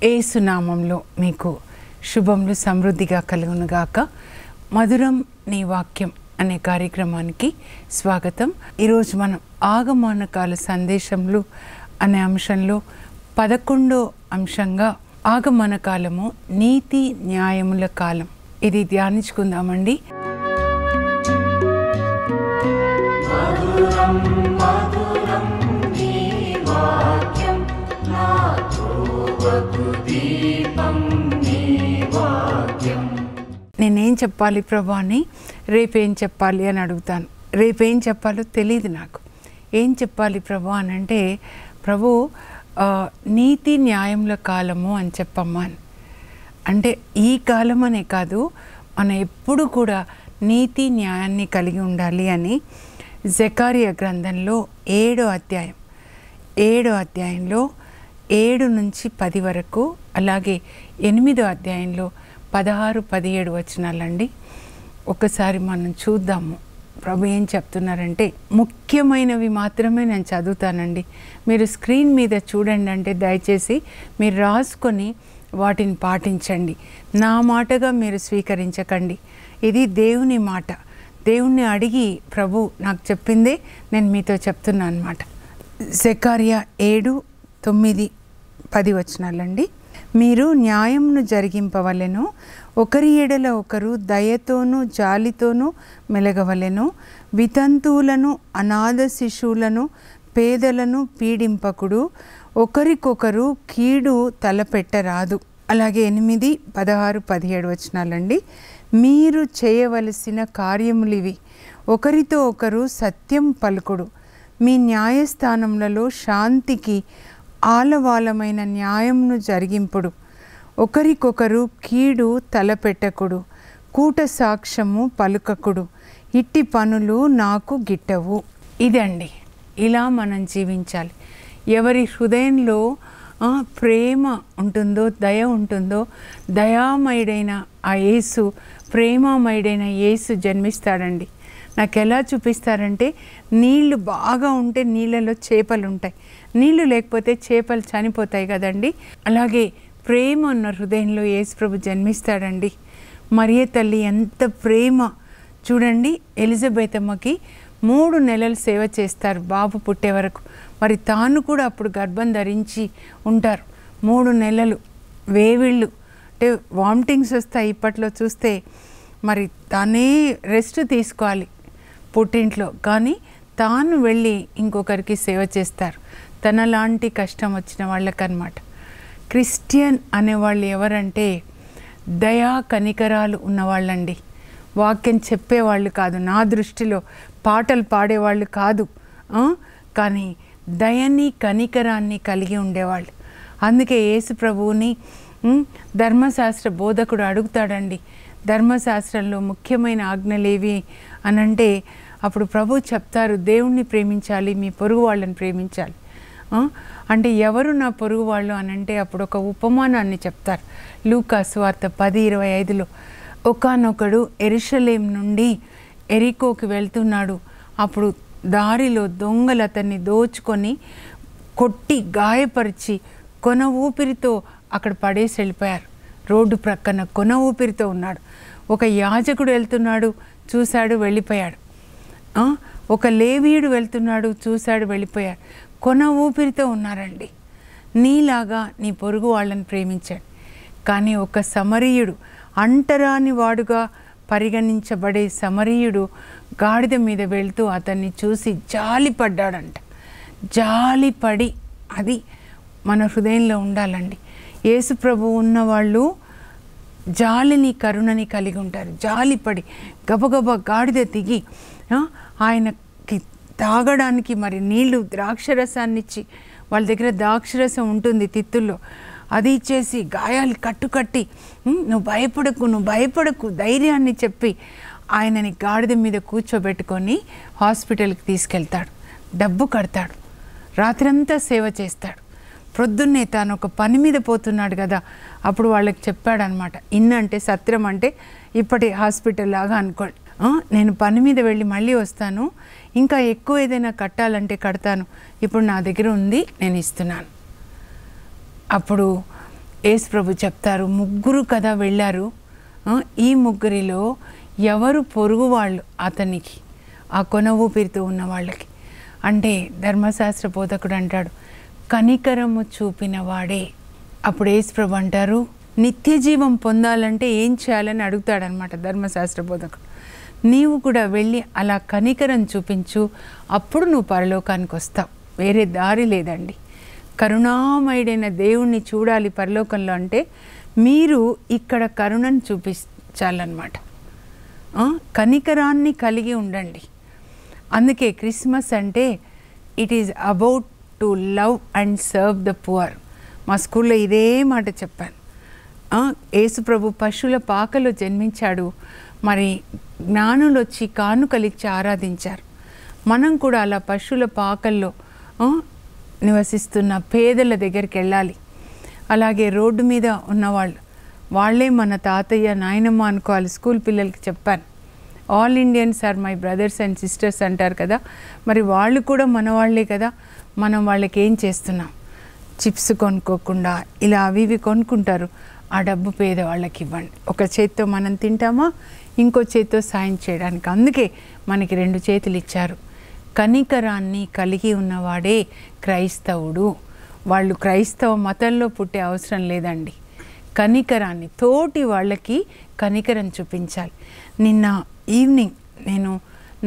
యేసు నామంలో మీకు శుభములు సమృద్ధిగా కలుగునుగాక. మధురం నీ వాక్యం అనే కార్యక్రమానికి స్వాగతం. ఈరోజు మనం ఆగమనకాల సందేశములు అనే అంశంలో 11వ అంశంగా ఆగమన కాలము నీతి న్యాయముల కాలం ఇది ధ్యానించుకుందామండి. నేనేం చెప్పాలి ప్రభా అని రేపేం చెప్పాలి అని అడుగుతాను. రేపేం చెప్పాలో తెలియదు నాకు. ఏం చెప్పాలి ప్రభా అని అంటే, ప్రభు నీతి న్యాయముల కాలము అని చెప్పమ్మా అని. అంటే ఈ కాలం అనే కాదు, మనం ఎప్పుడు కూడా నీతి న్యాయాన్ని కలిగి ఉండాలి అని జకర్యా గ్రంథంలో 7వ అధ్యాయంలో 7 నుంచి 10 వరకు, అలాగే 8వ అధ్యాయంలో 16-17 వచనాలండి. ఒకసారి మనం చూద్దాము ప్రభు ఏం చెప్తున్నారంటే. ముఖ్యమైనవి మాత్రమే నేను చదువుతానండి, మీరు స్క్రీన్ మీద చూడండి. అంటే దయచేసి మీరు రాసుకొని వాటిని పాటించండి. నా మాటగా మీరు స్వీకరించకండి. ఇది దేవుని మాట. దేవుణ్ణి అడిగి ప్రభు నాకు చెప్పిందే నేను మీతో చెప్తున్నాను అన్నమాట. జకర్యా 7-9-10 వచనాలండి. మీరు న్యాయమును జరిగింపవలెను, ఒకరి ఎడల ఒకరు దయతోనూ జాలితోనూ మెలగవలెను. వితంతువులను, అనాథ శిశువులను, పేదలను పీడింపకుడు, ఒకరికొకరు కీడు తలపెట్టరాదు. అలాగే 8, 16, 17 వచనాలండి. మీరు చేయవలసిన కార్యములివి: ఒకరితో ఒకరు సత్యం పలుకుడు, మీ న్యాయస్థానములలో శాంతికి ఆలవాలమైన న్యాయమును జరిగింపుడు, ఒకరికొకరు కీడు తలపెట్టకుడు, కూట సాక్ష్యము పలుకకుడు, ఇట్టి పనులు నాకు గిట్టవు. ఇదండి, ఇలా మనం జీవించాలి. ఎవరి హృదయంలో ప్రేమ ఉంటుందో, దయ ఉంటుందో, దయామయుడైన ఆ యేసు, ప్రేమమయుడైన యేసు జన్మిస్తాడండి. నాకు ఎలా చూపిస్తారంటే, నీళ్లు బాగా ఉంటే నీళ్ళలో చేపలు ఉంటాయి, నీళ్లు లేకపోతే చేపలు చనిపోతాయి కదండి. అలాగే ప్రేమ ఉన్న హృదయంలో యేసు ప్రభు జన్మిస్తాడండి. మరియ తల్లి ఎంత ప్రేమ చూడండి. ఎలిజబెత్ అమ్మకి 3 నెలలు సేవ చేస్తారు బాబు పుట్టే వరకు. మరి తాను కూడా అప్పుడు గర్భం ధరించి ఉంటారు. 3 నెలలు వేవిళ్ళు, అంటే వామిటింగ్స్ వస్తాయి ఇప్పట్లో చూస్తే. మరి తానే రెస్ట్ తీసుకోవాలి పుట్టింట్లో, కానీ తాను వెళ్ళి ఇంకొకరికి సేవ చేస్తారు, తనలాంటి కష్టం వచ్చిన వాళ్ళకన్నమాట. క్రిస్టియన్ అనేవాళ్ళు ఎవరంటే దయా కనికరాలు ఉన్నవాళ్ళండి. వాక్యం చెప్పేవాళ్ళు కాదు, నా దృష్టిలో పాటలు పాడేవాళ్ళు కాదు, కానీ దయని కనికరాన్ని కలిగి ఉండేవాళ్ళు. అందుకే యేసు ప్రభువుని ధర్మశాస్త్ర బోధకుడు అడుగుతాడండి, ధర్మశాస్త్రంలో ముఖ్యమైన ఆజ్ఞలేవి అనంటే అప్పుడు ప్రభు చెప్తారు, దేవుణ్ణి ప్రేమించాలి, మీ పొరుగు వాళ్ళని ప్రేమించాలి. అంటే ఎవరు నా పొరుగు వాళ్ళు అనంటే అప్పుడు ఒక ఉపమానాన్ని చెప్తారు. లూకా సువార్త 10:25లో ఒకానొకడు యెరూషలేం నుండి ఎరికోకి వెళ్తున్నాడు. అప్పుడు దారిలో దొంగలు అతన్ని దోచుకొని కొట్టి గాయపరిచి కొన ఊపిరితో అక్కడ పడేసి వెళ్ళిపోయారు. రోడ్డు ప్రక్కన కొన ఊపిరితో ఉన్నాడు. ఒక యాజకుడు వెళ్తున్నాడు, చూశాడు, వెళ్ళిపోయాడు. ఒక లేవీయుడు వెళ్తున్నాడు, చూశాడు, వెళ్ళిపోయాడు. కొన ఊపిరితో ఉన్నారండి. నీలాగా నీ పొరుగు వాళ్ళని ప్రేమించాడు. కానీ ఒక సమరీయుడు, అంటరాని వాడుగా పరిగణించబడే సమరీయుడు గాడిద మీద వెళ్తూ అతన్ని చూసి జాలిపడ్డాడంట. జాలిపడి, అది మన హృదయంలో ఉండాలండి. యేసు ప్రభు ఉన్నవాళ్ళు జాలిని కరుణని కలిగి ఉంటారు. జాలిపడి గబగబా గాడిద దిగి ఆయనకి తాగడానికి మరి నీళ్లు, ద్రాక్షరసాన్ని ఇచ్చి, వాళ్ళ దగ్గర ద్రాక్షరసం ఉంటుంది తిత్తుల్లో, అది ఇచ్చేసి గాయాలు కట్టుకట్టి నువ్వు భయపడకు ధైర్యాన్ని చెప్పి ఆయనని గాడిద మీద కూర్చోబెట్టుకొని హాస్పిటల్కి తీసుకెళ్తాడు. డబ్బు కడతాడు, రాత్రంతా సేవ చేస్తాడు. ప్రొద్దున్నే తాను ఒక పని మీద పోతున్నాడు కదా, అప్పుడు వాళ్ళకి చెప్పాడనమాట. అంటే సత్రం అంటే ఇప్పటి హాస్పిటల్ లాగా అనుకోండి. నేను పని మీద వెళ్ళి మళ్ళీ వస్తాను, ఇంకా ఎక్కువ ఏదైనా కట్టాలంటే కడతాను, ఇప్పుడు నా దగ్గర ఉంది, నేను ఇస్తున్నాను. అప్పుడు యేసు ప్రభు చెప్తారు, ముగ్గురు కదా వెళ్ళారు, ఈ ముగ్గురిలో ఎవరు పొరుగు వాళ్ళు అతనికి, ఆ కొన ఊపిరితో ఉన్న వాళ్ళకి అంటే ధర్మశాస్త్ర బోధకుడు అంటాడు కనికరము చూపిన వాడే. అప్పుడు యేసు ప్రభు అంటారు నిత్య జీవం పొందాలంటే ఏం చేయాలని అడుగుతాడనమాట ధర్మశాస్త్ర బోధకుడు. నీవు కూడా వెళ్ళి అలా కనికరం చూపించు, అప్పుడు నువ్వు పరలోకానికి వస్తావు. వేరే దారి లేదండి. కరుణామయుడైన దేవుణ్ణి చూడాలి పరలోకంలో అంటే మీరు ఇక్కడ కరుణను చూపించాలన్నమాట. కనికరాన్ని కలిగి ఉండండి. అందుకే క్రిస్మస్ అంటే it is about to love and serve the poor. మా స్కూల్లో ఇదే మాట చెప్పాను. యేసు ప్రభు పశువుల పాకలో జన్మించాడు, మరి జ్ఞానులు వచ్చి కానుకలిచ్చి ఆరాధించారు. మనం కూడా అలా పశువుల పాకల్లో నివసిస్తున్న పేదల దగ్గరికి వెళ్ళాలి. అలాగే రోడ్డు మీద ఉన్నవాళ్ళు, వాళ్ళే మన తాతయ్య నాయనమ్మ అనుకోవాలి. స్కూల్ పిల్లలకి చెప్పాను, all Indians are my brothers and sisters అంటారు కదా, మరి వాళ్ళు కూడా మన వాళ్ళే కదా. మనం వాళ్ళకి ఏం చేస్తున్నాం? చిప్స్ కొనుక్కోకుండా ఇలా అవి ఇవి కొనుక్కుంటారు. ఆ డబ్బు పేదవాళ్ళకి ఇవ్వండి. ఒక చేత్తో మనం తింటామా, ఇంకో చేత్తో సాయం చేయడానికి. అందుకే మనకి 2 చేతులు ఇచ్చారు. కనికరాన్ని కలిగి ఉన్నవాడే క్రైస్తవుడు. వాళ్ళు క్రైస్తవ మతంలో పుట్టే అవసరం లేదండి. కనికరాన్ని, తోటి వాళ్ళకి కనికరం చూపించాలి. నిన్న ఈవినింగ్ నేను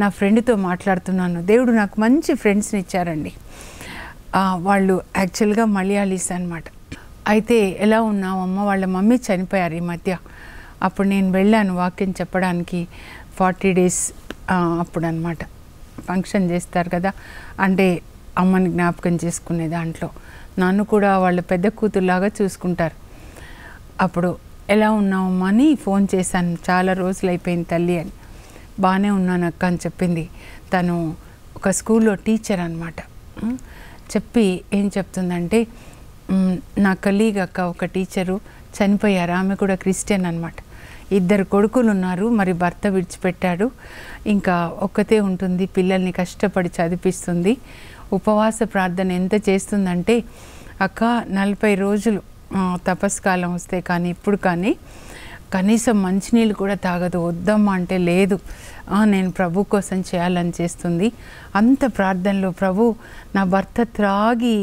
నా ఫ్రెండ్తో మాట్లాడుతున్నాను. దేవుడు నాకు మంచి ఫ్రెండ్స్ని ఇచ్చారండి. వాళ్ళు యాక్చువల్గా మలయాళీస్ అనమాట. అయితే ఎలా ఉన్నావమ్మ, వాళ్ళ మమ్మీ చనిపోయారు ఈ మధ్య. అప్పుడు నేను వెళ్ళాను వాక్యం చెప్పడానికి 40 days అప్పుడు అనమాట. ఫంక్షన్ చేస్తారు కదా, అంటే అమ్మని జ్ఞాపకం చేసుకునే దాంట్లో నన్ను కూడా వాళ్ళ పెద్ద కూతురులాగా చూసుకుంటారు. అప్పుడు ఎలా ఉన్నావమ్మా అని ఫోన్ చేశాను. చాలా రోజులు అయిపోయింది తల్లి అని. బాగానే ఉన్నాను అక్క అని చెప్పింది. తను ఒక స్కూల్లో టీచర్ అనమాట. చెప్పి ఏం చెప్తుందంటే, నా కలీగ్ అక్క ఒక టీచరు చనిపోయారు. ఆమె కూడా క్రిస్టియన్ అనమాట. 2 కొడుకులు ఉన్నారు, మరి భర్త విడిచిపెట్టాడు. ఇంకా ఒక్కతే ఉంటుంది, పిల్లల్ని కష్టపడి చదివిస్తుంది. ఉపవాస ప్రార్థన ఎంత చేస్తుందంటే, అక్క 40 రోజులు తపస్కాలం వస్తే కానీ ఇప్పుడు కానీ కనీసం మంచినీళ్ళు కూడా తాగదు. వద్దమ్మా అంటే లేదు, నేను ప్రభు కోసం చేయాలని చేస్తుంది. అంత ప్రార్థనలో ప్రభు నా భర్త త్రాగి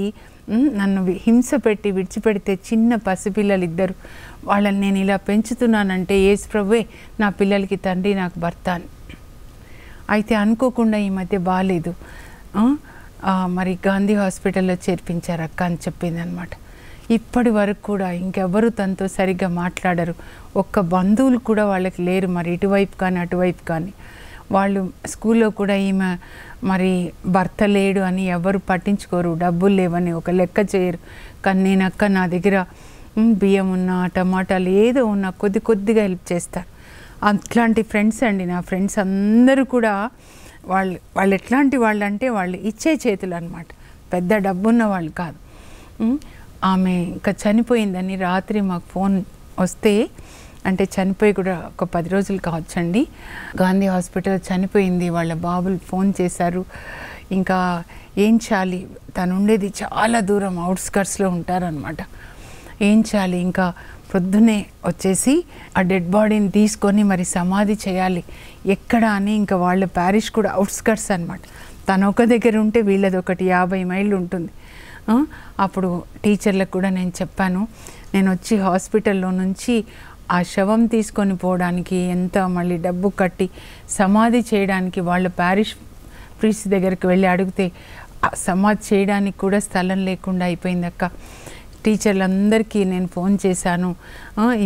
నన్ను హింస పెట్టి విడిచిపెడితే చిన్న పసిపిల్లలు 2, వాళ్ళని నేను ఇలా పెంచుతున్నానంటే యేసు ప్రభువే నా పిల్లలకి తండ్రి, నాకు భర్త అని. అయితే అనుకోకుండా ఈ మధ్య బాగాలేదు, మరి గాంధీ హాస్పిటల్లో చేర్పించారు అక్క అని చెప్పింది అనమాట. ఇప్పటి వరకు కూడా ఇంకెవరు తనతో సరిగ్గా మాట్లాడరు. ఒక్క బంధువులు కూడా వాళ్ళకి లేరు, మరి ఇటువైపు కానీ అటువైపు కానీ. వాళ్ళు స్కూల్లో కూడా ఈమె మరి భర్త లేడు అని ఎవరు పట్టించుకోరు, డబ్బులు లేవని ఒక లెక్క చేయరు. కానీ నేనక్క నా దగ్గర బియ్యం ఉన్నా టమాటాలు ఏదో ఉన్నా కొద్దిగా హెల్ప్ చేస్తారు. అట్లాంటి ఫ్రెండ్స్ అండి నా ఫ్రెండ్స్ అందరూ కూడా. వాళ్ళు ఎట్లాంటి వాళ్ళు అంటే వాళ్ళు ఇచ్చే చేతులు అనమాట, పెద్ద డబ్బున్న వాళ్ళు కాదు. ఆమె ఇంకా చనిపోయిందని రాత్రి మాకు ఫోన్ వస్తే, అంటే చనిపోయి కూడా ఒక 10 రోజులు కావచ్చండి, గాంధీ హాస్పిటల్ చనిపోయింది. వాళ్ళ బాబులు ఫోన్ చేశారు. ఇంకా ఏం చేయాలి, తను ఉండేది చాలా దూరం, అవుట్స్కట్స్లో ఉంటారనమాట. ఏం చేయాలి, ఇంకా పొద్దున్నే వచ్చేసి ఆ డెడ్ బాడీని తీసుకొని మరి సమాధి చేయాలి ఎక్కడ అని. ఇంకా వాళ్ళ ప్యారిష్ కూడా అవుట్స్కట్స్ అనమాట. తను ఒక దగ్గర ఉంటే వీళ్ళది ఒకటి 50 మైళ్ళు ఉంటుంది. అప్పుడు టీచర్లకు కూడా నేను చెప్పాను, నేను వచ్చి హాస్పిటల్లో నుంచి ఆ శవం తీసుకొని పోవడానికి ఎంత మళ్ళీ డబ్బు కట్టి సమాధి చేయడానికి వాళ్ళ ప్యారిష్ ప్రీస్ట్ దగ్గరికి వెళ్ళి అడిగితే సమాధి చేయడానికి కూడా స్థలం లేకుండా అయిపోయింది అక్క. టీచర్లందరికీ నేను ఫోన్ చేశాను,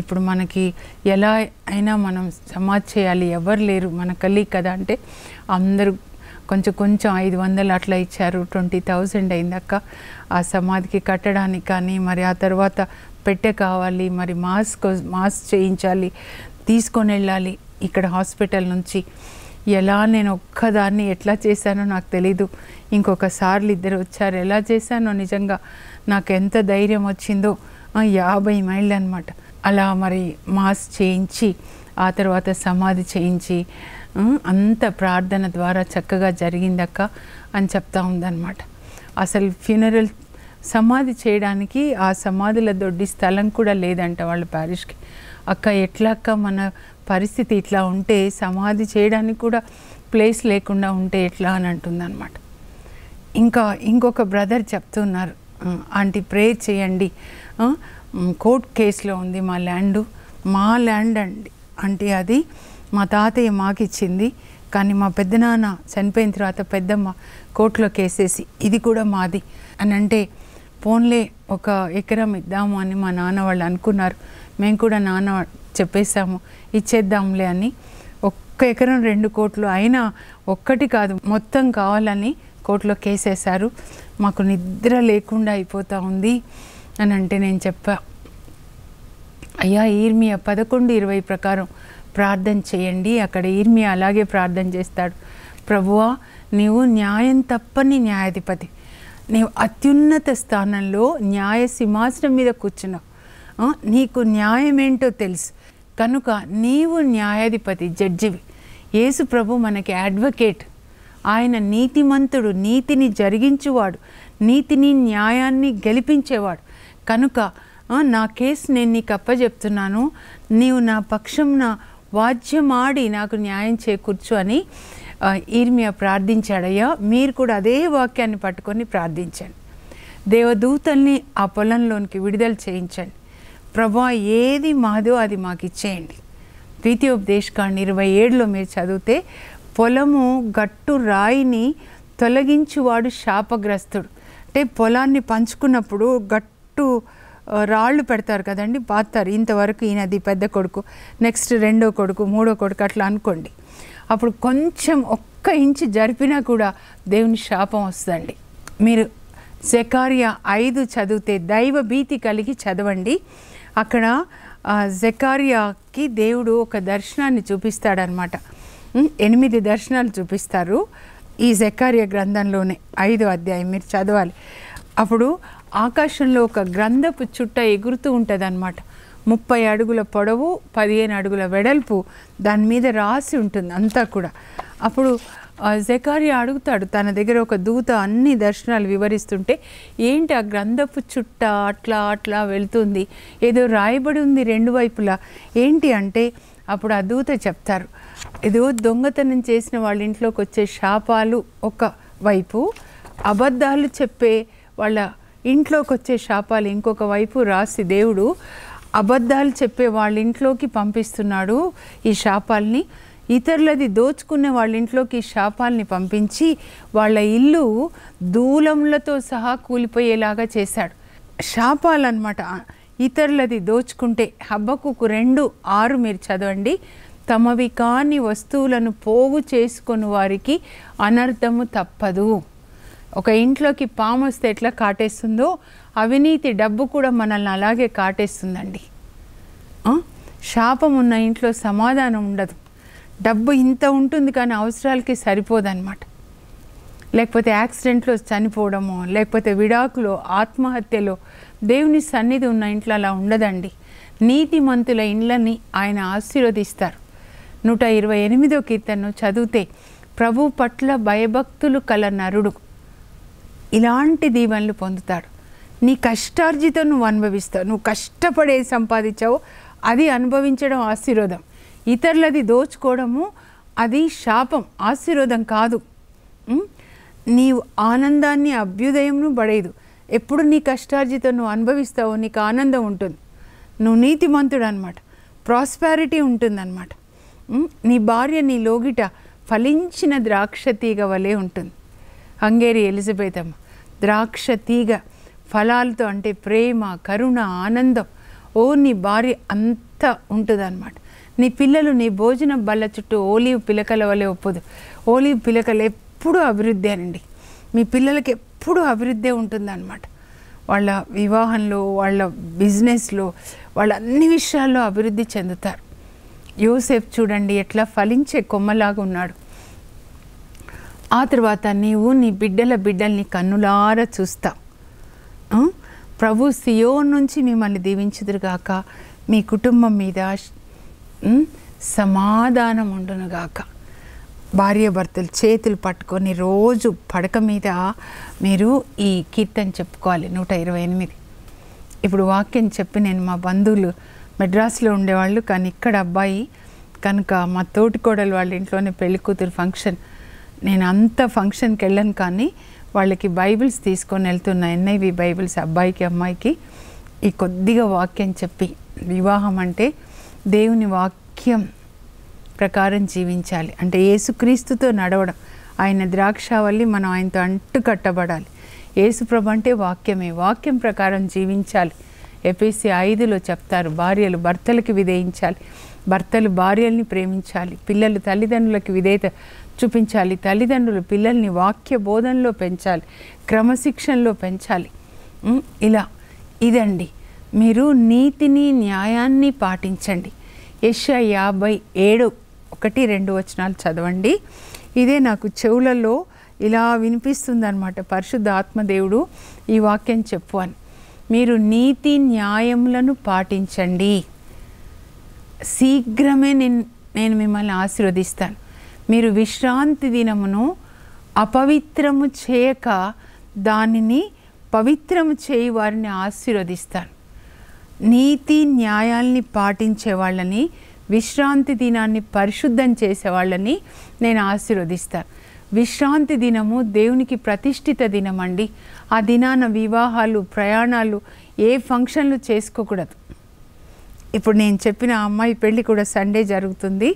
ఇప్పుడు మనకి ఎలా అయినా మనం సమాధి చేయాలి, ఎవరు లేరు, మన కలీగ్ కదా అంటే అందరూ కొంచెం 500 అట్లా ఇచ్చారు. 20,000 అయిందక్క ఆ సమాధికి కట్టడానికి. కానీ మరి ఆ తర్వాత పెట్టె కావాలి, మరి మాస్క్ చేయించాలి, తీసుకొని వెళ్ళాలి ఇక్కడ హాస్పిటల్ నుంచి. ఎలా నేను ఒక్కదాన్ని ఎట్లా చేశానో నాకు తెలీదు. ఇంకొకసార్లు 2 వచ్చారు. ఎలా చేశానో నిజంగా నాకు ఎంత ధైర్యం వచ్చిందో. 50 మైళ్ళు అనమాట. అలా మరి మాస్క్ చేయించి ఆ తర్వాత సమాధి చేయించి అంత ప్రార్థన ద్వారా చక్కగా జరిగిందక్క అని చెప్తా ఉందన్నమాట. అసలు ఫ్యూనరల్ సమాధి చేయడానికి ఆ సమాధుల దొడ్డి స్థలం కూడా లేదంట వాళ్ళ ప్యారిష్కి. అక్క ఎట్లా అక్క, మన పరిస్థితి ఇట్లా ఉంటే సమాధి చేయడానికి కూడా ప్లేస్ లేకుండా ఉంటే ఎట్లా అని అంటుందన్నమాట. ఇంకొక బ్రదర్ చెప్తున్నారు, ఆంటీ ప్రేయర్ చేయండి, కోర్ట్ కేసులో ఉంది మా ల్యాండ్ అండి అంటే అది మా తాతయ్య మాకిచ్చింది, కానీ మా పెద్దనాన్న చనిపోయిన తర్వాత పెద్దమ్మ కోర్టులో కేసేసి ఇది కూడా మాది అని అంటే, పోన్లే 1 ఎకరం ఇద్దాము అని మా నాన్న వాళ్ళు అనుకున్నారు. మేము కూడా నాన్న చెప్పేశాము ఇచ్చేద్దాంలే అని. 1 ఎకరం 2 కోట్లు అయినా ఒక్కటి కాదు మొత్తం కావాలని కోర్టులో కేసేశారు. మాకు నిద్ర లేకుండా అయిపోతూ ఉంది అని అంటే నేను చెప్పా, అయ్యా ఇర్మియా 11:20 ప్రకారం ప్రార్థన చేయండి. అక్కడ ఇర్మియా అలాగే ప్రార్థన చేస్తాడు, ప్రభువా నీవు న్యాయం తప్పని న్యాయాధిపతి, నీవు అత్యున్నత స్థానంలో న్యాయ సింహాసనం మీద కూర్చున్నావు, నీకు న్యాయం ఏంటో తెలుసు కనుక నీవు న్యాయాధిపతి, జడ్జివి. యేసు ప్రభు మనకి అడ్వకేట్, ఆయన నీతిమంతుడు, నీతిని జరిగించువాడు, నీతిని న్యాయాన్ని గెలిపించేవాడు. కనుక నా కేసు నేను నీకు అప్పచెప్తున్నాను, నీవు నా పక్షంన వాద్యమాడి నాకు న్యాయం చేకూర్చు అని ఇర్మియా ప్రార్థించాడయ్యా. మీరు కూడా అదే వాక్యాన్ని పట్టుకొని ప్రార్థించండి. దేవదూతల్ని ఆ పొలంలోనికి విడుదల చేయించండి. ప్రభా ఏది మాదో అది మాకు ఇచ్చేయండి. ద్వితీయోపదేశకాండ 27లో మీరు చదివితే, పొలము గట్టు రాయిని తొలగించువాడు శాపగ్రస్తుడు. అంటే పొలాన్ని పంచుకున్నప్పుడు గట్టు రాళ్ళు పెడతారు కదండి, పాతారు. ఇంతవరకు ఈయనది పెద్ద కొడుకు, నెక్స్ట్ 2వ కొడుకు, 3వ కొడుకు అట్లా అనుకోండి. అప్పుడు కొంచెం 1 ఇంచు జరిపినా కూడా దేవుని శాపం వస్తుందండి. మీరు జకర్యా 5 చదివితే దైవ భీతి కలిగి చదవండి. అక్కడ జకర్యాకి దేవుడు ఒక దర్శనాన్ని చూపిస్తాడనమాట. 8 దర్శనాలు చూపిస్తారు ఈ జకర్యా గ్రంథంలోనే. 5వ అధ్యాయం మీరు చదవాలి. అప్పుడు ఆకాశంలో ఒక గ్రంథపు చుట్ట ఎగురుతూ ఉంటుంది అన్నమాట. 30 అడుగుల పొడవు, 15 అడుగుల వెడల్పు, దాని మీద రాసి ఉంటుంది అంతా కూడా. అప్పుడు జకర్యా అడుగుతాడు, తన దగ్గర ఒక దూత అన్ని దర్శనాలు వివరిస్తుంటే, ఏంటి ఆ గ్రంథపు చుట్ట అట్లా వెళ్తుంది, ఏదో రాయబడి ఉంది 2 వైపులా ఏంటి అంటే, అప్పుడు ఆ దూత చెప్తారు, ఏదో దొంగతనం చేసిన వాళ్ళ ఇంట్లోకి వచ్చే శాపాలు ఒక వైపు, అబద్ధాలు చెప్పే వాళ్ళ ఇంట్లోకి వచ్చే శాపాలు ఇంకొక వైపు రాసి దేవుడు అబద్ధాలు చెప్పే వాళ్ళ ఇంట్లోకి పంపిస్తున్నాడు ఈ శాపాలని. ఇతరులది దోచుకునే వాళ్ళ ఇంట్లోకి ఈ శాపాలని పంపించి వాళ్ళ ఇల్లు దూలములతో సహా కూలిపోయేలాగా చేశాడు. శాపాలన్నమాట. ఇతరులది దోచుకుంటే హబక్కుకు 2:6 మీరు చదవండి. తమవి కాని వస్తువులను పోగు చేసుకొని వారికి అనర్థము తప్పదు. ఒక ఇంట్లోకి పాము వస్తే ఎట్లా కాటేస్తుందో అవినీతి డబ్బు కూడా మనల్ని అలాగే కాటేస్తుందండి. శాపం ఉన్న ఇంట్లో సమాధానం ఉండదు. డబ్బు ఇంత ఉంటుంది కానీ అవసరాలకి సరిపోదన్నమాట. లేకపోతే యాక్సిడెంట్లో చనిపోవడమో, లేకపోతే విడాకులో, ఆత్మహత్యలో, దేవుని సన్నిధి ఉన్న ఇంట్లో అలా ఉండదండి. నీతిమంతుల ఇండ్లని ఆయన ఆశీర్వదిస్తారు. 128వ కీర్తనను చదివితే, ప్రభు పట్ల భయభక్తులు కల నరుడు ఇలాంటి దీవెనలు పొందుతాడు. నీ కష్టార్జితం నువ్వు అనుభవిస్తావు. నువ్వు కష్టపడే సంపాదించావు, అది అనుభవించడం ఆశీర్వాదం. ఇతరులది దోచుకోవడము అది శాపం, ఆశీర్వాదం కాదు. నీవు ఆనందాన్ని అభ్యుదయంను పడేదు. ఎప్పుడు నీ కష్టార్జితం నువ్వు అనుభవిస్తావో నీకు ఆనందం ఉంటుంది. నువ్వు నీతిమంతుడు అనమాట, ప్రాస్పారిటీ ఉంటుందన్నమాట. నీ భార్య నీ లోగిట ఫలించిన ద్రాక్ష తీగ వలె ఉంటుంది. హంగేరి ఎలిజబెత్ అమ్మ ద్రాక్ష తీగ ఫలాలతో, అంటే ప్రేమ, కరుణ, ఆనందం. నీ భార్య అంతా ఉంటుందన్నమాట. నీ పిల్లలు నీ భోజన బల్ల చుట్టూ ఓలివ్ పిలకల వలె ఒప్పదు. ఓలివ్ పిలకలు ఎప్పుడూ అభివృద్ధి అనండి. మీ పిల్లలకి ఎప్పుడూ అభివృద్ధి ఉంటుందన్నమాట. వాళ్ళ వివాహంలో, వాళ్ళ బిజినెస్లో, వాళ్ళ అన్ని విషయాల్లో అభివృద్ధి చెందుతారు. యోసేపు చూడండి ఎట్లా ఫలించే కొమ్మలాగా ఉన్నాడు. ఆ తర్వాత నీవు నీ బిడ్డల్ని కన్నులారా చూస్తావు. ప్రభు సియోను నుంచి మిమ్మల్ని దీవించుదురుగాక, మీ కుటుంబం మీద సమాధానం ఉండునుగాక. భార్యాభర్తలు చేతులు పట్టుకొని రోజు పడక మీద మీరు ఈ కీర్తన చెప్పుకోవాలి. 128. ఇప్పుడు వాక్యం చెప్పి నేను మా బంధువులు మెడ్రాస్లో ఉండేవాళ్ళు, కానీ ఇక్కడ అబ్బాయి కనుక మా తోటికోడలు వాళ్ళ ఇంట్లోనే పెళ్లి కూతురు ఫంక్షన్, నేను అంత ఫంక్షన్కి వెళ్ళను, కానీ వాళ్ళకి బైబిల్స్ తీసుకొని వెళ్తున్నా, NIV బైబిల్స్ అబ్బాయికి అమ్మాయికి. ఈ కొద్దిగా వాక్యం చెప్పి, వివాహం అంటే దేవుని వాక్యం ప్రకారం జీవించాలి, అంటే యేసుక్రీస్తుతో నడవడం. ఆయన ద్రాక్షావల్లి, మనం ఆయనతో అంటు కట్టబడాలి. యేసుప్రభు అంటే వాక్యమే, వాక్యం ప్రకారం జీవించాలి. ఎఫెసీ 5లో చెప్తారు, భార్యలు భర్తలకు విధేయించాలి, భర్తలు భార్యల్ని ప్రేమించాలి, పిల్లలు తల్లిదండ్రులకు విధేయత చూపించాలి, తల్లిదండ్రులు పిల్లల్ని వాక్య బోధనలో పెంచాలి, క్రమశిక్షణలో పెంచాలి. ఇదండి, మీరు నీతిని న్యాయాన్ని పాటించండి. యెషయా 57 1-2 వచనాలు చదవండి. ఇదే నాకు చెవులలో ఇలా వినిపిస్తుందన్నమాట, పరిశుద్ధ ఆత్మదేవుడు ఈ వాక్యం చెప్పు అని. మీరు నీతి న్యాయములను పాటించండి, శీఘ్రమే నేను మిమ్మల్ని ఆశీర్వదిస్తాను. మీరు విశ్రాంతి దినమును అపవిత్రము చేయక దానిని పవిత్రము చేయి వారిని ఆశీర్వదిస్తాను. నీతి న్యాయాల్ని పాటించే వాళ్ళని, విశ్రాంతి దినాన్ని పరిశుద్ధం చేసే వాళ్ళని నేను ఆశీర్వదిస్తాను. విశ్రాంతి దినము దేవునికి ప్రతిష్ఠిత దినం అండి. ఆ దినాన వివాహాలు, ప్రయాణాలు, ఏ ఫంక్షన్లు చేసుకోకూడదు. ఇప్పుడు నేను చెప్పిన అమ్మాయి పెళ్ళి కూడా సండే జరుగుతుంది.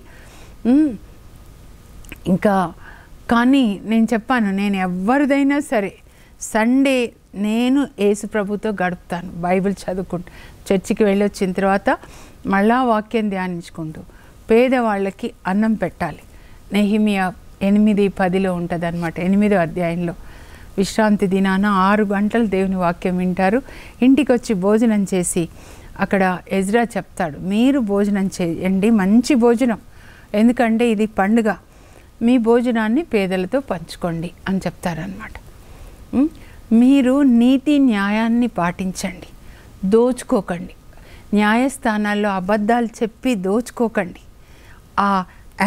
ఇంకా కానీ నేను చెప్పాను, నేను ఎవరిదైనా సరే సండే నేను యేసు ప్రభుతో గడుపుతాను, బైబిల్ చదువుకుంటూ, చర్చికి వెళ్ళి వచ్చిన తర్వాత మళ్ళా వాక్యం ధ్యానించుకుంటూ పేదవాళ్ళకి అన్నం పెట్టాలి. నెహెమియా 8:10లో ఉంటుంది అన్నమాట, 8వ అధ్యాయంలో. విశ్రాంతి దినాన 6 గంటలు దేవుని వాక్యం వింటారు. ఇంటికి వచ్చి భోజనం చేసి, అక్కడ ఎజ్రా చెప్తాడు, మీరు భోజనం చేయండి, మంచి భోజనం, ఎందుకంటే ఇది పండుగ, మీ భోజనాన్ని పేదలతో పంచుకోండి అని చెప్తారనమాట. మీరు నీతి న్యాయాన్ని పాటించండి, దోచుకోకండి, న్యాయస్థానాల్లో అబద్ధాలు చెప్పి దోచుకోకండి. ఆ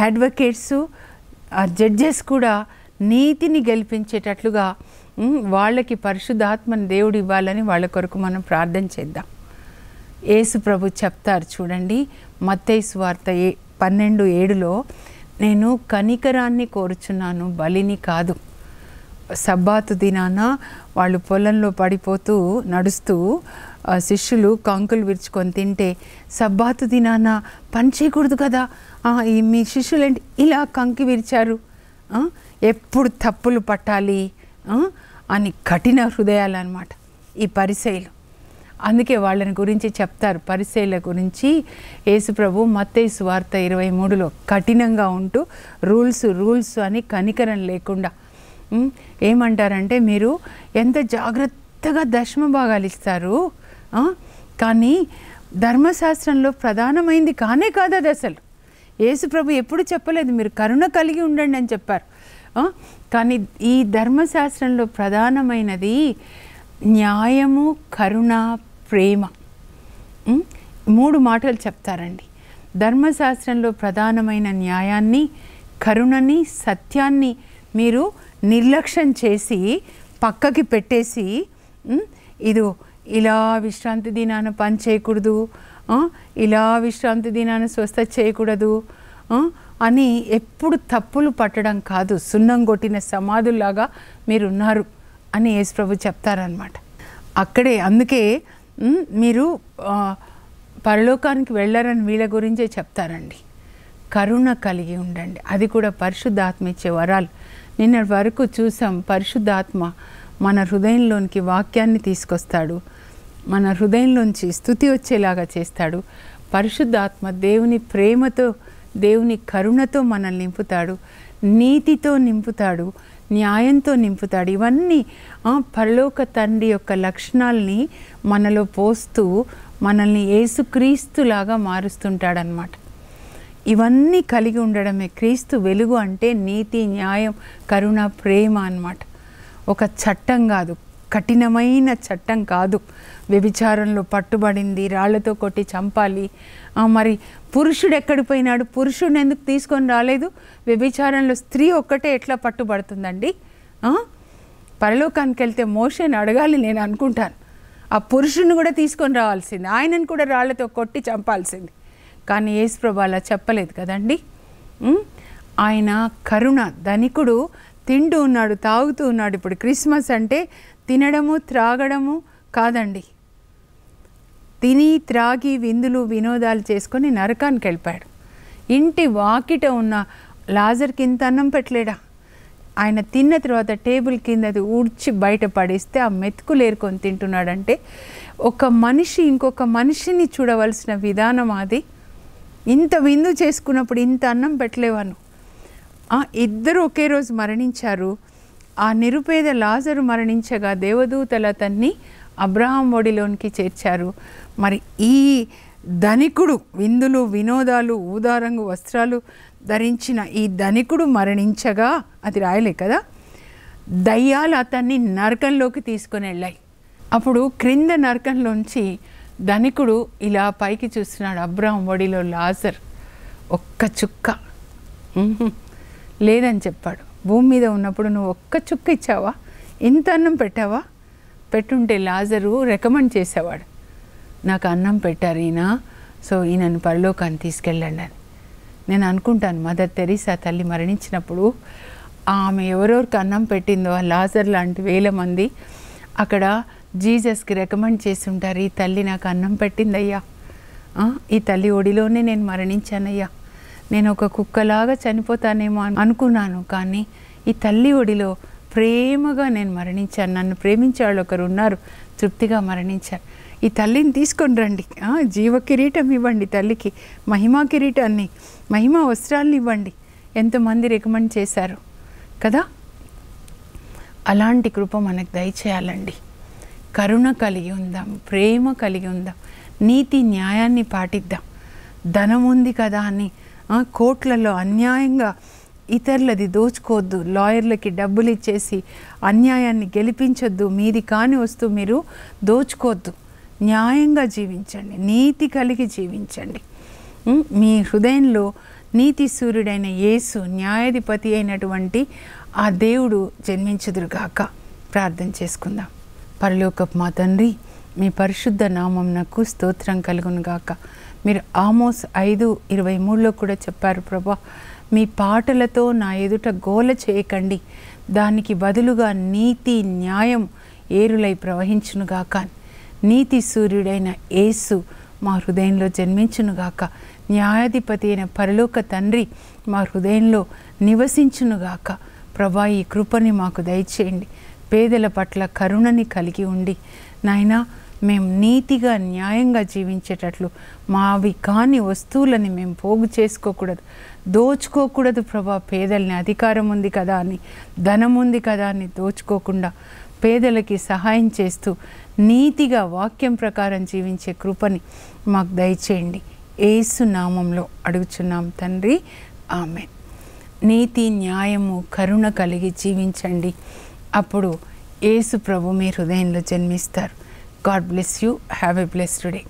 అడ్వకేట్సు, ఆ జడ్జెస్ కూడా నీతిని గెలిపించేటట్లుగా వాళ్ళకి పరిశుద్ధాత్మని దేవుడు ఇవ్వాలని వాళ్ళ కొరకు మనం ప్రార్థన చేద్దాం. యేసు ప్రభు చెప్తారు చూడండి, మత్తయి సువార్త 12:7లో, నేను కనికరాన్ని కోరుచున్నాను, బలిని కాదు. సబ్బాతు దినాన వాళ్ళు పొలంలో పడిపోతూ నడుస్తూ శిష్యులు కంకులు విరుచుకొని తింటే, సబ్బాతు దినాన పని చేయకూడదు కదా, మీ శిష్యులేంటి ఇలా కంకి విరిచారు, ఎప్పుడు తప్పులు పట్టాలి అని కఠిన హృదయాలు అన్నమాట ఈ పరిసయ్యులు. అందుకే వాళ్ళని గురించి చెప్తారు, పరిసయ్యుల గురించి యేసు ప్రభు మత్తయి సువార్త 23లో కఠినంగా ఉంటూ రూల్స్ అని కనికరం లేకుండా ఏమంటారంటే, మీరు ఎంత జాగ్రత్తగా దశమ భాగాలు ఇస్తారు, కానీ ధర్మశాస్త్రంలో ప్రధానమైంది కానే కాదు అది. అసలు యేసు ప్రభు ఎప్పుడు చెప్పలేదు మీరు కరుణ కలిగి ఉండండి అని చెప్పారు, కానీ ఈ ధర్మశాస్త్రంలో ప్రధానమైనది న్యాయము, కరుణ, ప్రేమ. 3 మాటలు చెప్తారండి. ధర్మశాస్త్రంలో ప్రధానమైన న్యాయాన్ని, కరుణని, సత్యాన్ని మీరు నిర్లక్ష్యం చేసి పక్కకి పెట్టేసి, ఇదో ఇలా విశ్రాంతి దినాన పని చేయకూడదు, ఇలా విశ్రాంతి దినాన స్వస్థ చేయకూడదు అని ఎప్పుడు తప్పులు పట్టడం కాదు, సున్నం కొట్టిన సమాధుల్లాగా మీరున్నారు అని యేసు ప్రభు చెప్తారనమాట. అక్కడే అందుకే మీరు పరలోకానికి వెళ్ళరని వీళ్ళ గురించే చెప్తారండి. కరుణ కలిగి ఉండండి, అది కూడా పరిశుద్ధాత్మ ఇచ్చే వరాలు. నిన్నటి వరకు చూసాం, పరిశుద్ధాత్మ మన హృదయంలోనికి వాక్యాన్ని తీసుకొస్తాడు, మన హృదయంలోంచి స్తుతి వచ్చేలాగా చేస్తాడు. పరిశుద్ధాత్మ దేవుని ప్రేమతో, దేవుని కరుణతో మనల్ని నింపుతాడు, నీతితో నింపుతాడు, న్యాయంతో నింపుతాడు. ఇవన్నీ పరలోక తండ్రి యొక్క లక్షణాలని మనలో పోస్తూ మనల్ని యేసుక్రీస్తులాగా మారుస్తుంటాడనమాట. ఇవన్నీ కలిగి ఉండడమే క్రీస్తు వెలుగు అంటే. నీతి, న్యాయం, కరుణ, ప్రేమ అన్నమాట. ఒక చట్టం కాదు, కఠినమైన చట్టం కాదు. వ్యభిచారంలో పట్టుబడింది, రాళ్లతో కొట్టి చంపాలి. మరి పురుషుడు ఎక్కడికి పోయినాడు? పురుషుడిని ఎందుకు తీసుకొని రాలేదు? వ్యభిచారంలో స్త్రీ ఒక్కటే ఎట్లా పట్టుబడుతుందండి? పరలోకానికి వెళ్తే మోషేని అడగాలి నేను అనుకుంటాను. ఆ పురుషుని కూడా తీసుకొని రావాల్సింది, ఆయనను కూడా రాళ్లతో కొట్టి చంపాల్సింది. కానీ యేసుప్రభు అలా చెప్పలేదు కదండి. ఆయన కరుణ. ధనికుడు తింటూ ఉన్నాడు, తాగుతూ ఉన్నాడు. ఇప్పుడు క్రిస్మస్ అంటే తినడము త్రాగడము కాదండి. తిని త్రాగి విందులు వినోదాలు చేసుకొని నరకానికి వెళ్ళిపోయాడు. ఇంటి వాకిట ఉన్న లాజర్కి ఇంత అన్నం పెట్టలేడా? ఆయన తిన్న తర్వాత టేబుల్ కిందది ఊడ్చి బయట పడేస్తే ఆ మెతుకులు ఏరుకొని తింటున్నాడంటే ఒక మనిషి ఇంకొక మనిషిని చూడవలసిన విధానం అది. ఇంత విందు చేసుకున్నప్పుడు ఇంత అన్నం పెట్టలేవాను. ఇద్దరు ఒకే రోజు మరణించారు. ఆ నిరుపేద లాజరు మరణించగా దేవదూతలు అతన్ని అబ్రహాం ఒడిలోనికి చేర్చారు. మరి ఈ ధనికుడు విందులు వినోదాలు ఊదారంగు వస్త్రాలు ధరించిన ఈ ధనికుడు మరణించగా, అది రాయలే కదా, దయ్యాలు అతన్ని నరకంలోకి తీసుకొని వెళ్ళాయి. అప్పుడు క్రింద నరకంలోంచి ధనికుడు ఇలా పైకి చూస్తున్నాడు. అబ్రహాం ఒడిలో లాజర్ ఒక్క చుక్క లేదని చెప్పాడు. భూమి మీద ఉన్నప్పుడు నువ్వు ఒక్క చుక్క ఇచ్చావా? ఇంత అన్నం పెట్టావా? పెట్టుంటే లాజరు రికమెండ్ చేసేవాడు, నాకు అన్నం పెట్టారు ఈయన, సో ఈయనను పరలోకాన్ని తీసుకెళ్ళండి అని. నేను అనుకుంటాను మదర్ తెరీసా తల్లి మరణించినప్పుడు ఆమె ఎవరెవరికి అన్నం పెట్టిందో, ఆ లాజర్ లాంటి వేల మంది అక్కడ జీసస్కి రికమెండ్ చేసి ఉంటారు, ఈ తల్లి నాకు అన్నం పెట్టిందయ్యా, ఈ తల్లి ఒడిలోనే నేను మరణించానయ్యా, నేను ఒక కుక్కలాగా చనిపోతానేమో అనుకున్నాను, కానీ ఈ తల్లి ఒడిలో ప్రేమగా నేను మరణించాను, నన్ను ప్రేమించే వాళ్ళు ఒకరు ఉన్నారు, తృప్తిగా మరణించాను, ఈ తల్లిని తీసుకొని రండి, జీవ కిరీటం ఇవ్వండి, తల్లికి మహిమా కిరీటాన్ని మహిమా వస్త్రాలను ఇవ్వండి, ఎంతమంది రికమెండ్ చేశారు కదా. అలాంటి కృప మనకు దయచేయాలండి. కరుణ కలిగి ఉందాం, ప్రేమ కలిగి ఉందాం, నీతి న్యాయాన్ని పాటిద్దాం. ధనం ఉంది కదా అని కోట్లలో అన్యాయంగా ఇతరులది దోచుకోవద్దు, లాయర్లకి డబ్బులు ఇచ్చేసి అన్యాయాన్ని గెలిపించొద్దు, మీది కాని వస్తువు మీరు దోచుకోవద్దు, న్యాయంగా జీవించండి, నీతి కలిగి జీవించండి. మీ హృదయంలో నీతి సూర్యుడైన యేసు, న్యాయాధిపతి అయినటువంటి ఆ దేవుడు జన్మించుదురుగాక. ప్రార్థన చేసుకుందాం. పరలోకపు మా తండ్రి, మీ పరిశుద్ధ నామమునకు స్తోత్రం కలుగునుగాక. మీరు ఆమోస్ 5:23లో కూడా చెప్పారు, ప్రభా మీ పాటలతో నా ఎదుట గోల చేయకండి, దానికి బదులుగా నీతి న్యాయం ఏరులై ప్రవహించునుగాక. నీతి సూర్యుడైన యేసు మా హృదయంలో జన్మించునుగాక. న్యాయాధిపతి అయిన పరలోక తండ్రి మా హృదయంలో నివసించునుగాక. ప్రభా ఈ కృపని మాకు దయచేయండి. పేదల పట్ల కరుణని కలిగి ఉండి నాయనా మేము నీతిగా న్యాయంగా జీవించేటట్లు మావి కాని వస్తువులని మేము పోగు చేసుకోకూడదు, దోచుకోకూడదు ప్రభా. పేదల్ని అధికారం ఉంది కదా అని, ధనం ఉంది కదా అని దోచుకోకుండా పేదలకి సహాయం చేస్తూ నీతిగా వాక్యం ప్రకారం జీవించే కృపని మాకు దయచేయండి. యేసు నామంలో అడుగుచున్నాం తండ్రి, ఆమేన్. నీతి న్యాయము కరుణ కలిగి జీవించండి, అప్పుడు యేసు ప్రభు మీ హృదయంలో జన్మిస్తారు. God bless you. Have a blessed day.